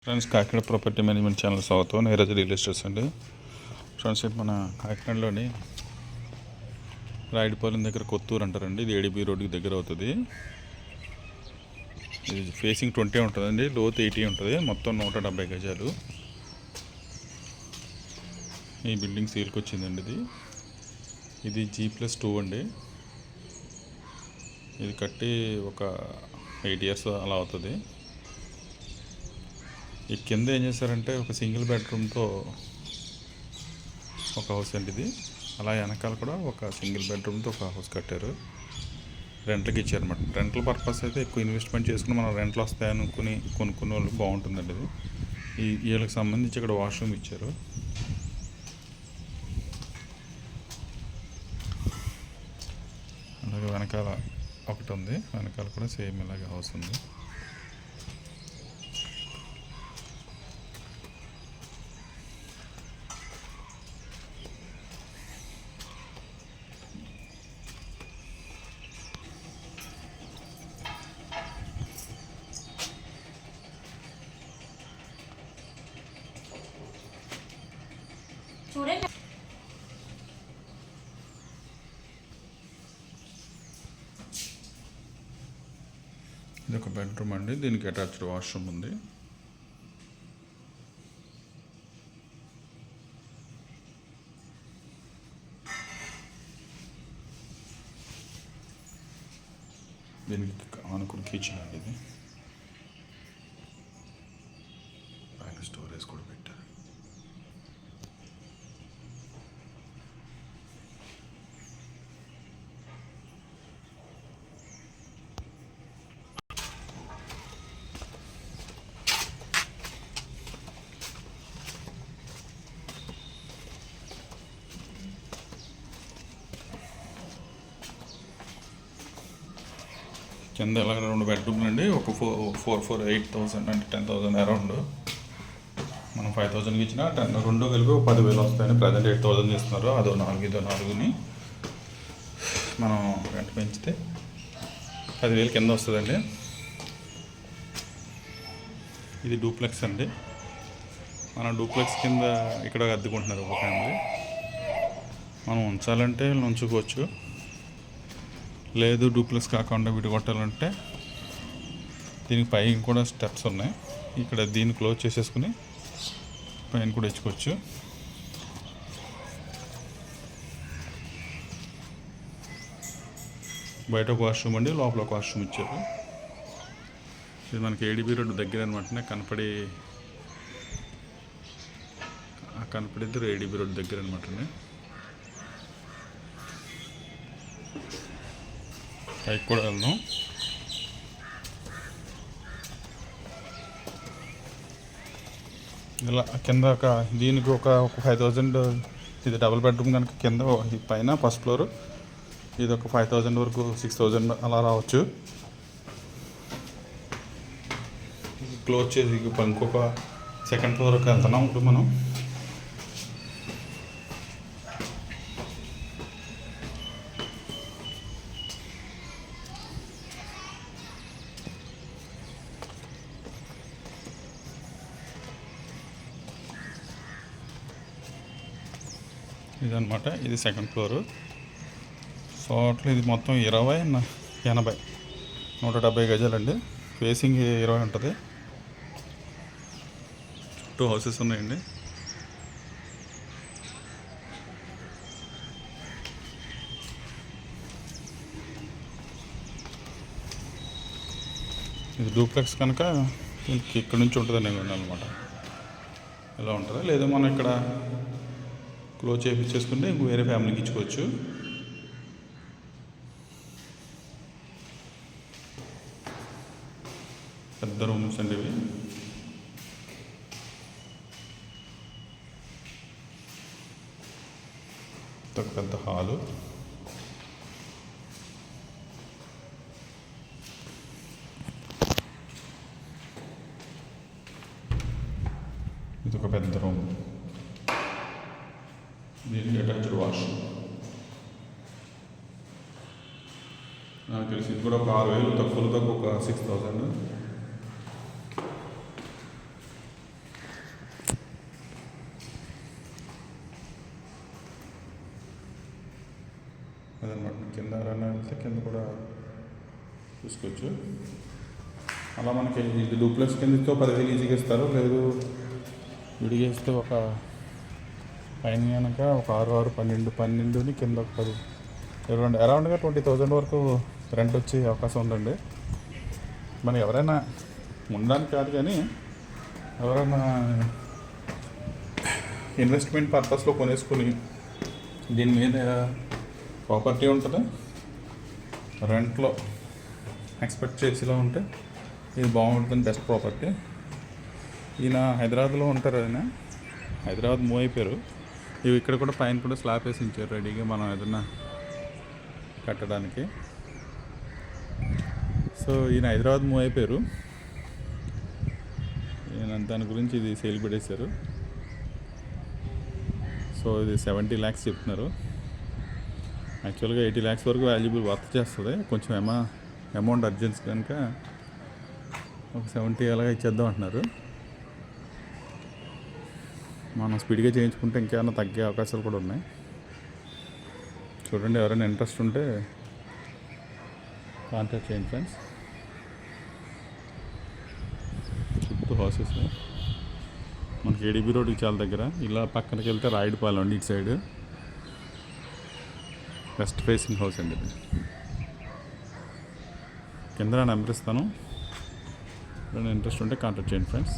Friends, Kakinada property management channel స్వాగతం. Neeraj real estates అండి. Friends, మన కాకినాడలోని రాయుడుపాలెం దగ్గర కొత్తూరు అంటారండి. ఇది ఏడీబీ రోడ్డుకి దగ్గర అవుతుంది. ఇది ఫేసింగ్ 20 ఉంటుందండి, లోతు 80 ఉంటుంది. మొత్తం 170 గజాలు. ఈ బిల్డింగ్ సేల్కి వచ్చిందండి. ఇది G+2 అండి. ఇది కట్టి ఒక 8 years అలా అవుతుంది. ఈ కింద ఏం చేశారంటే ఒక సింగిల్ బెడ్రూమ్తో ఒక హౌస్ అండి ఇది. అలా వెనకాల కూడా ఒక సింగిల్ బెడ్రూమ్తో ఒక హౌస్ కట్టారు. రెంట్లకి ఇచ్చారన్నమాట. రెంటల్ పర్పస్ అయితే ఎక్కువ ఇన్వెస్ట్మెంట్ చేసుకుని మనం రెంట్లు వస్తాయనుకుని కొనుక్కునే వాళ్ళు బాగుంటుందండి ఇది. వీళ్ళకి సంబంధించి ఇక్కడ వాష్రూమ్ ఇచ్చారు. అలాగే వెనకాల ఒకటి ఉంది, వెనకాల కూడా సేమ్ ఇలాగే హౌస్ ఉంది. చూడండి, ఇది ఒక బెడ్రూమ్ అండి. దీనికి అటాచ్డ్ వాష్రూమ్ ఉంది. దీనికి అనుకుని కిచెన్ అండి. ఇది పైన స్టోరేజ్ కూడా పెట్టారు. కింద ఇలాగ 2 బెడ్రూమ్లు అండి. ఒక 8,000 అంటే 10,000 అరౌండ్. మనం 5,000కి ఇచ్చిన 2 కలిపి 10,000 వస్తాయని. ప్రజెంట్ 8,000 ఇస్తున్నారు. అదో 4 ఇదో 4ని మనం రెంట్ పెంచితే 10,000 కింద వస్తుందండి. ఇది డూప్లెక్స్ అండి. మనం డూప్లెక్స్ కింద ఇక్కడ అద్దెకుంటున్నారు ఒక ఫ్యామిలీ. మనం ఉంచాలంటే ఉంచుకోవచ్చు, లేదు డూప్లెక్స్ కాకుండా విడగొట్టాలంటే దీనికి పైన కూడా స్టెప్స్ ఉన్నాయి. ఇక్కడ దీన్ని క్లోజ్ చేసేసుకుని పైన కూడా ఇచ్చుకోవచ్చు. బయట ఒక వాష్రూమ్ అండి, లోపల ఒక వాష్రూమ్ ఇచ్చారు. ఇది మనకి ఏడీబీ రోడ్డు దగ్గర అనమాట. కనపడిద్దరు ఏడీబీ రోడ్డు దగ్గర అనమాట అండి. పైకి కూడా వెళ్దాం. ఇలా కింద దీనికి ఒక 5,000. ఇది డబుల్ బెడ్రూమ్ కనుక కింద పైన ఫస్ట్ ఫ్లోర్. ఇది ఒక 5,000 వరకు 6,000 అలా రావచ్చు. క్లోజ్ చేసి ఇంకొక సెకండ్ ఫ్లోర్కి వెళ్తున్నాం ఇప్పుడు మనం. ఇదన్నమాట. ఇది సెకండ్ ఫ్లోరు. టోటల్ ఇది మొత్తం 20, 80, 170 గజాలండి. ఫేసింగ్ 20 ఉంటుంది. చుట్టూ హౌసెస్ ఉన్నాయండి. ఇది డూప్లెక్స్ కనుక ఇక్కడ నుంచి ఉంటుందండి అనమాట. ఇలా ఉంటుంది. లేదా మనం ఇక్కడ క్లోజ్ చేయించేసుకుంటే ఇంక వేరే ఫ్యామిలీకి ఇచ్చుకోవచ్చు. పెద్ద రూమ్స్ అండి ఇవి. ఒక పెద్ద హాలు. ఇది ఒక పెద్ద రూమ్. దీనికి అటాచ్డ్ వాష్రూమ్. నాకు తెలిసి ఇది కూడా ఒక 6,000 తక్కువ ఒక 6,000. బాగుంటుంది అనమాట. కింద ఎవరైనా వెళ్తే కింద కూడా చూసుకోవచ్చు. అలా మనకి ఇది డూప్లెక్స్ కింద ఇస్తే 10,000 ఈజీగా ఇస్తారు. లేదు విడిగా ఇస్తే ఒక పైన కనుక ఒక 6, 12 కింద ఒక 10, 22 అరౌండ్గా 20,000 వరకు రెంట్ వచ్చే అవకాశం ఉందండి. మనం ఎవరైనా ఉండడానికి కాదు కానీ ఎవరైనా ఇన్వెస్ట్మెంట్ పర్పస్లో కొనేసుకుని దీని మీద ప్రాపర్టీ ఉంటుంది, రెంట్లో ఎక్స్పెక్ట్ చేసేలా ఉంటే ఇది బాగుంటుంది. Best property. ఈయన హైదరాబాద్లో ఉంటారు. ఆయన హైదరాబాద్ మూవ్ అయిపోయారు. ఇవి ఇక్కడ కూడా పైన కూడా స్లాబ్ వేసి ఉంచారు రెడీగా మనం ఏదన్నా కట్టడానికి. సో ఈయన హైదరాబాద్ మూవ్ అయిపోయారు. ఈయన దాని గురించి ఇది సేల్ పెట్టేశారు. సో ఇది 70 lakhs చెప్తున్నారు. యాక్చువల్గా 80 lakhs వరకు వాల్యుబుల్ వర్త్ చేస్తుంది. కొంచెం అమౌంట్ అర్జెన్సీ కనుక ఒక 70 అలాగా ఇచ్చేద్దాం అంటున్నారు. మనం స్పీడ్గా చేయించుకుంటే ఇంకేమైనా తగ్గే అవకాశాలు కూడా ఉన్నాయి. చూడండి, ఎవరైనా ఇంట్రెస్ట్ ఉంటే కాంటాక్ట్ చేయండి ఫ్రెండ్స్. చుట్టూ హౌసెస్ మనకి ఏడీబీ రోడ్కి చాలా దగ్గర. ఇలా పక్కనకి వెళ్తే రాయుడుపాలెం అండి, ఇటు సైడ్ వెస్ట్ ఫేసింగ్ హౌస్ అండి ఇది. కింద నెంబర్ ఇస్తాను, ఎవరైనా ఇంట్రెస్ట్ ఉంటే కాంటాక్ట్ చేయండి ఫ్రెండ్స్.